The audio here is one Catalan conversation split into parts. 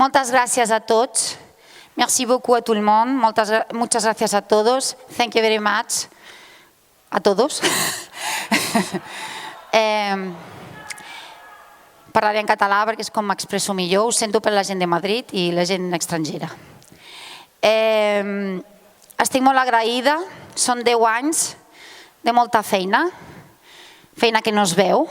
Muchas gracias a todos. Merci beaucoup a tout le monde. Muchas gracias a todos. Thank you very much. A todos. Parlaré en català perquè és com m'expresso millor. Ho sento per la gent de Madrid i la gent estrangera. Estic molt agraïda. Són 10 anys de molta feina. Feina que no es veu.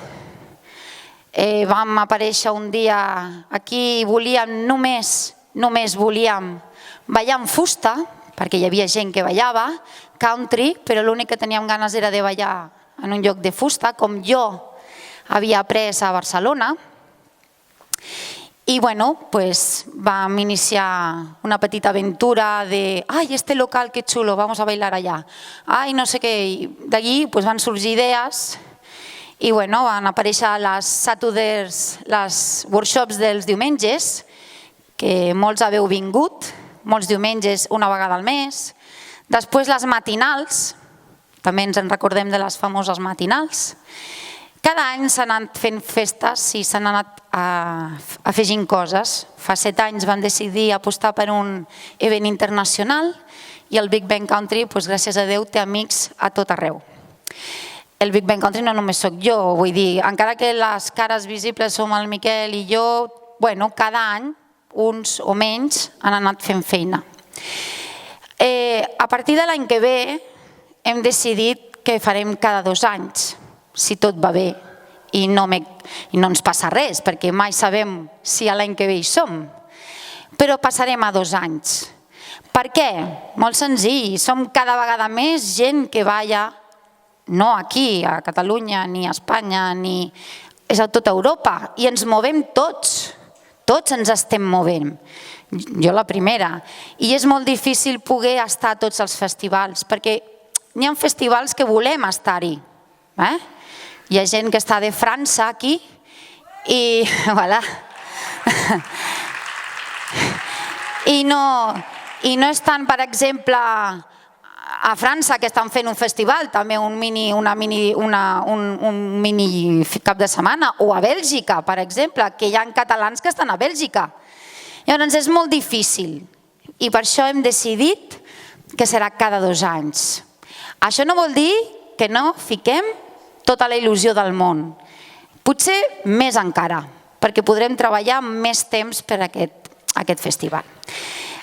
Vam aparèixer un dia aquí i volíem només volíem ballar amb fusta, perquè hi havia gent que ballava, country, però l'únic que teníem ganes era de ballar en un lloc de fusta, com jo havia après a Barcelona. I bueno, vam iniciar una petita aventura de «Ai, este local, que xulo, vamos a bailar allà». «Ai, no sé què». D'allí van sorgir idees i van aparèixer les Saturdays, les workshops dels diumenges, que molts haveu vingut, molts diumenges una vegada al mes. Després les matinals, també ens en recordem de les famoses matinals. Cada any s'han anat fent festes i s'han anat afegint coses. Fa 7 anys vam decidir apostar per un event internacional i el Big Bend Country, gràcies a Déu, té amics a tot arreu. El Big Bend Country no només soc jo, vull dir, encara que les cares visibles som el Miquel i jo, cada any uns o menys han anat fent feina. A partir de l'any que ve hem decidit que farem cada 2 anys, si tot va bé i no ens passa res, perquè mai sabem si l'any que ve hi som, però passarem a 2 anys. Per què? Molt senzill, som cada vegada més gent que balla, no aquí, a Catalunya, ni a Espanya, és a tota Europa, i ens movem tots. Tots ens estem movent, jo la primera, i és molt difícil poder estar a tots els festivals, perquè n'hi ha festivals que volem estar-hi. Hi ha gent que està de França aquí i no estan, per exemple, a França, que estan fent un festival, també un mini cap de setmana, o a Bèlgica, per exemple, que hi ha catalans que estan a Bèlgica. Llavors és molt difícil i per això hem decidit que serà cada 2 anys. Això no vol dir que no fiquem tota la il·lusió del món. Potser més encara, perquè podrem treballar més temps per a aquest festival.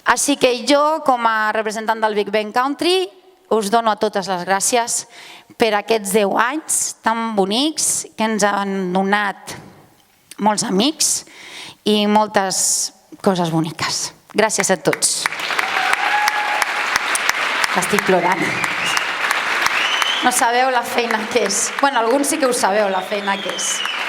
Així que jo, com a representant del Big Bend Country, us dono a totes les gràcies per aquests 10 anys tan bonics que ens han donat molts amics i moltes coses boniques. Gràcies a tots. Estic plorant. No sabeu la feina que és. Bueno, alguns sí que ho sabeu, la feina que és.